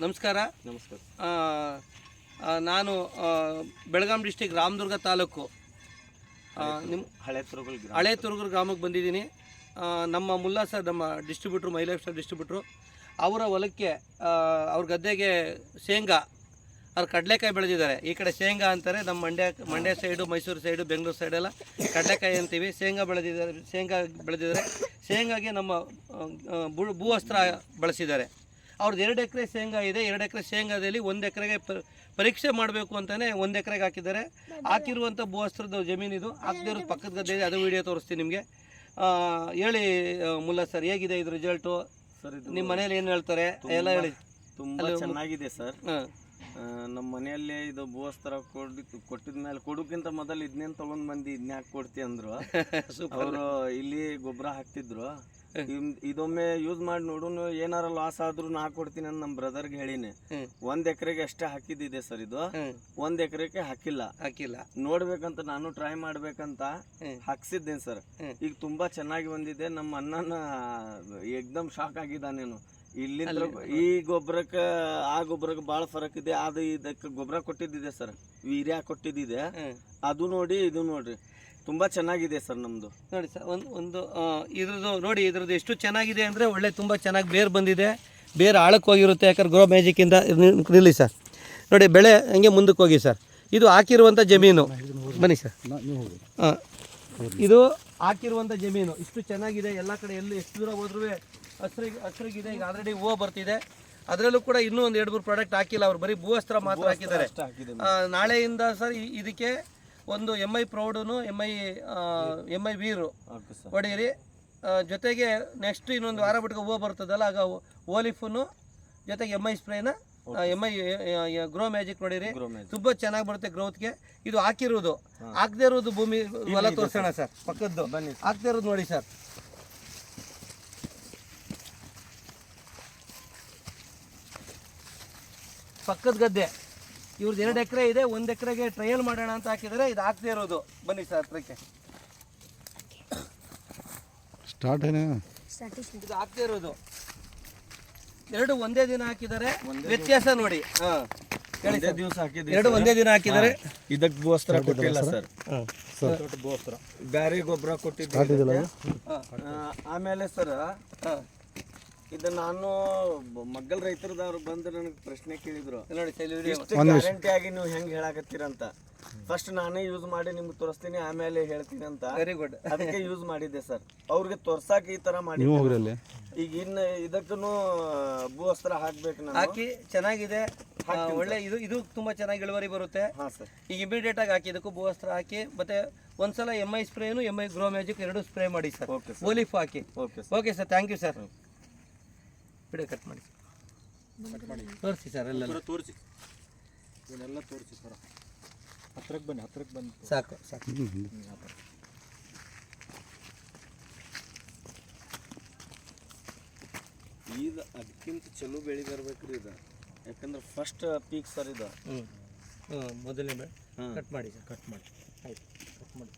ನಮಸ್ಕಾರ. ನಮಸ್ಕಾರ. ನಾನು ಬೆಳಗಾಂ ಡಿಸ್ಟಿಕ್ ರಾಮದುರ್ಗ ತಾಲೂಕು ನಿಮ್ಮ ಹಳೆ ತುರುಗೂರು ಗ್ರಾಮಕ್ಕೆ ಬಂದಿದ್ದೀನಿ. ನಮ್ಮ ಮುಲ್ಲಾ ಸರ್, ನಮ್ಮ ಡಿಸ್ಟ್ರಿಬ್ಯೂಟ್ರು, ಮೈ ಲೈಫ್ ಸ್ಟೈಲ್ ಡಿಸ್ಟ್ರಿಬ್ಯೂಟ್ರು, ಅವರ ಹೊಲಕ್ಕೆ ಅವ್ರ ಗದ್ದೆಗೆ ಶೇಂಗಾ, ಅವ್ರು ಕಡಲೆಕಾಯಿ ಬೆಳೆದಿದ್ದಾರೆ. ಈ ಕಡೆ ಶೇಂಗಾ ಅಂತಾರೆ, ನಮ್ಮ ಮಂಡ್ಯ ಸೈಡು, ಮೈಸೂರು ಸೈಡು, ಬೆಂಗಳೂರು ಸೈಡೆಲ್ಲ ಕಡಲೆಕಾಯಿ ಅಂತೀವಿ. ಶೇಂಗಾ ಬೆಳೆದಿದ್ದಾರೆ. ಶೇಂಗಾಗೆ ನಮ್ಮ ಭೂವಸ್ತ್ರ ಬಳಸಿದ್ದಾರೆ. ಅವ್ರದ್ದು 2 ಎಕರೆ ಶೇಂಗಾ ಇದೆ. 2 ಎಕರೆ ಶೇಂಗಾದಲ್ಲಿ 1 ಎಕರೆಗೆ ಪರೀಕ್ಷೆ ಮಾಡಬೇಕು ಅಂತಲೇ 1 ಎಕರೆಗೆ ಹಾಕಿದ್ದಾರೆ. ಹಾಕಿರುವಂಥ ಭೂವಸ್ತ್ರದ ಜಮೀನಿದು. ಹಾಕದಿರೋ ಪಕ್ಕದ ಗದ್ದೆ ಇದೆ, ಅದು ವಿಡಿಯೋ ತೋರಿಸ್ತೀನಿ ನಿಮಗೆ. ಹೇಳಿ ಮುಲ್ಲಾ ಸರ್, ಹೇಗಿದೆ ಇದು ರಿಸಲ್ಟು? ಸರ್, ನಿಮ್ಮ ಮನೇಲಿ ಏನು ಹೇಳ್ತಾರೆ ಎಲ್ಲ ಹೇಳಿ. ತುಂಬ ಚೆನ್ನಾಗಿದೆ ಸರ್. ನಮ್ಮ ಮನೆಯಲ್ಲಿ ಇದು ಭೂವಸ್ತ್ರ ಕೊಟ್ಟಿದ ಮೇಲೆ ಕೊಡೋಕ್ಕಿಂತ ಮೊದಲು ಇದನ್ನೇನು ತೊಗೊಂಡು ಬಂದು ಇದನ್ನ ಯಾಕೆ ಕೊಡ್ತಿ ಅಂದ್ರು. ಅವರು ಇಲ್ಲಿ ಗೊಬ್ಬರ ಹಾಕ್ತಿದ್ರು. ಇದೊಮ್ಮೆ ಯೂಸ್ ಮಾಡಿ ನೋಡು, ಏನಾರ ಲಾಸ್ ಆದ್ರೂ ನಾ ಕೊಡ್ತೀನಿ ಅಂತ ನಮ್ಮ ಬ್ರದರ್ಗೆ ಹೇಳಿನಿ. 1 ಎಕರೆಗೆ ಅಷ್ಟೇ ಹಾಕಿದ್ದಿದೆ ಸರ್. ಇದು 1 ಎಕರೆಗೆ ಹಾಕಿಲ್ಲ. ನೋಡ್ಬೇಕಂತ ನಾನು ಟ್ರೈ ಮಾಡ್ಬೇಕಂತ ಹಾಕ್ಸಿದ್ದೇನೆ ಸರ್. ಈಗ ತುಂಬಾ ಚೆನ್ನಾಗಿ ಬಂದಿದೆ. ನಮ್ಮ ಅಣ್ಣನ ಏಕ್ದಮ್ ಶಾಕ್ ಆಗಿದ್ದಾನೇನು. ಇಲ್ಲಿಂದ ಈ ಗೊಬ್ಬರಕ್ಕೆ ಆ ಗೊಬ್ಬರಕ್ಕೆ ಭಾಳ ಫರಕ್ ಇದೆ. ಅದು ಇದಕ್ಕೆ ಗೊಬ್ಬರ ಕೊಟ್ಟಿದ್ದಿದೆ ಸರ್, ವೀರ್ಯ ಕೊಟ್ಟಿದ್ದಿದೆ. ಅದು ನೋಡಿ ಇದು ನೋಡ್ರಿ, ತುಂಬಾ ಚೆನ್ನಾಗಿದೆ ಸರ್ ನಮ್ದು. ನೋಡಿ ಸರ್, ಒಂದು ಇದ್ರದ್ದು ನೋಡಿ, ಇದ್ರದ್ದು ಎಷ್ಟು ಚೆನ್ನಾಗಿದೆ ಅಂದರೆ ಒಳ್ಳೆ ತುಂಬ ಚೆನ್ನಾಗಿ ಬೇರು ಬಂದಿದೆ. ಬೇರು ಆಳಕ್ಕೆ ಹೋಗಿರುತ್ತೆ, ಯಾಕಂದ್ರೆ ಗ್ರೋ ಮ್ಯಾಜಿಕ್ಕಿಂದ ನಿಲ್ಲಿ ಸರ್. ನೋಡಿ, ಬೆಳೆ ಹಂಗೆ ಮುಂದಕ್ಕೆ ಹೋಗಿ ಸರ್. ಇದು ಹಾಕಿರುವಂಥ ಜಮೀನು, ಬನ್ನಿ ಸರ್. ಇದು ಹಾಕಿರುವಂಥ ಜಮೀನು ಇಷ್ಟು ಚೆನ್ನಾಗಿದೆ. ಎಲ್ಲ ಕಡೆ ಎಷ್ಟು ದೂರ ಹೋದ್ರೂ ಹಸ್ರಿಗಿದೆ. ಈಗ ಆಲ್ರೆಡಿ ಹೂವು ಬರ್ತಿದೆ. ಅದರಲ್ಲೂ ಕೂಡ ಇನ್ನೂ ಒಂದು 2-3 ಪ್ರಾಡಕ್ಟ್ ಹಾಕಿಲ್ಲ. ಅವ್ರು ಬರೀ ಭೂವಸ್ತ್ರ ಮಾತ್ರ ಹಾಕಿದ್ದಾರೆ. ನಾಳೆಯಿಂದ ಸರ್ ಇದಕ್ಕೆ ಒಂದು MI ಪ್ರೌಡನು, MI ವೀರು ಹೊಡೆಯಿರಿ. ಜೊತೆಗೆ ನೆಕ್ಸ್ಟ್ ಇನ್ನೊಂದು ವಾರ ಬಿಟ್ಟು ಹೂವು ಬರ್ತದಲ್ಲ, ಆಗ ಓಲಿಫುನು ಜೊತೆಗೆ MI ಸ್ಪ್ರೇನ, MI ಗ್ರೋ ಮ್ಯಾಜಿಕ್ ನೋಡಿರಿ. ತುಂಬ ಚೆನ್ನಾಗಿ ಬರುತ್ತೆ ಗ್ರೋತ್ಗೆ. ಇದು ಹಾಕಿರೋದು. ಹಾಕದೇ ಇರೋದು ಭೂಮಿ ಹೊಲ ತೋರಿಸೋಣ ಸರ್, ಪಕ್ಕದ್ದು. ಹಾಕದೇ ಇರೋದು ನೋಡಿ ಸರ್. ಪಕ್ಕದ ಗದ್ದೆ ಇವ್ರದ್ದು 2 ಎಕರೆ ಇದೆ. 1 ಎಕರೆಗೆ ಟ್ರಯಲ್ ಮಾಡೋಣ ಅಂತ ಹಾಕಿದರೆ. ಇದು ಹಾಕದೇ ಇರೋದು. ಬನ್ನಿ ಸರ್ ಹತ್ರಕ್ಕೆ. ಇದು ಹಾಕದೇ ಇರೋದು. 2 ಒಂದೇ ದಿನ ಹಾಕಿದ್ದಾರೆ. ವ್ಯತ್ಯಾಸ ನೋಡಿ. ಎರಡು ಒಂದೇ ದಿನ ಹಾಕಿದ್ದಾರೆ. ಇದಕ್ಕೆ ಭೂವಸ್ತ್ರ ಕೊಟ್ಟಿಲ್ಲ ಸರ್. ಬ್ಯಾರೆ ಗೊಬ್ಬರ ಕೊಟ್ಟಿದ್ದಿಲ್ಲ. ಆಮೇಲೆ ಸರ್, ಇದು ನಾನು ಮಗ್ಗಲ್ ರೈತರದವ್ರು ಬಂದು ನನಗೆ ಪ್ರಶ್ನೆ ಕೇಳಿದ್ರು, ಗ್ಯಾರಂಟಿ ಆಗಿ ನೀವು ಹೆಂಗೆ ಹೇಳಕತ್ತೀರಂತ. ಫಸ್ಟ್ ನಾನೇ ಯೂಸ್ ಮಾಡಿ ನಿಮ್ಗೆ ತೋರಿಸ್ತೀನಿ, ಆಮೇಲೆ ಹೇಳ್ತೀನಿ ಅಂತ. Very good. ಅದಕ್ಕೆ ಯೂಸ್ ಮಾಡಿದ್ದೆ ಸರ್. ಅವ್ರಿಗೆ ತೋರ್ಸಾಕ ಈ ತರ ಮಾಡಿ. ಈಗ ಇನ್ನು ಇದಕ್ಕೂ ಭೂವಸ್ತ್ರ ಹಾಕ್ಬೇಕು ನಾನು. ಹಾಕಿ ಚೆನ್ನಾಗಿದೆ, ಒಳ್ಳೆ. ಇದು ತುಂಬಾ ಚೆನ್ನಾಗಿ ಇಳುವರಿ ಬರುತ್ತೆ. ಈಗ ಇಮಿಡಿಯೇಟ್ ಆಗಿ ಹಾಕಿ ಇದಕ್ಕೂ ಭೂವಸ್ತ್ರ ಹಾಕಿ, ಮತ್ತೆ ಒಂದ್ಸಲ MI ಸ್ಪ್ರೇನು, MI ಗ್ರೋ ಮ್ಯಾಜಿಕ್ 2 ಸ್ಪ್ರೇ ಮಾಡಿ ಸರ್. ಓಲಿಫ್ ಹಾಕಿ. Okay sir, thank you sir. ಬಿಡಿ, ಕಟ್ ಮಾಡಿ ತೋರಿಸಿ ಸರ್. ಎಲ್ಲ ತೋರಿಸಿ, ಇದನ್ನೆಲ್ಲ ತೋರಿಸಿ ಸರ್. ಹತ್ರಕ್ಕೆ ಬನ್ನಿ. ಸಾಕು. ಈಗ ಅದಕ್ಕಿಂತ ಚಲೋ ಬೆಳೆ ಬರ್ಬೇಕ್ರಿ ಇದು. ಯಾಕಂದ್ರೆ ಫಸ್ಟ್ ಪೀಕ್ ಸರ್ ಇದು. ಮೊದಲನೇ ಕಟ್ ಮಾಡಿ ಸರ್. ಕಟ್ ಮಾಡಿ. ಆಯ್ತು, ಕಟ್ ಮಾಡಿ.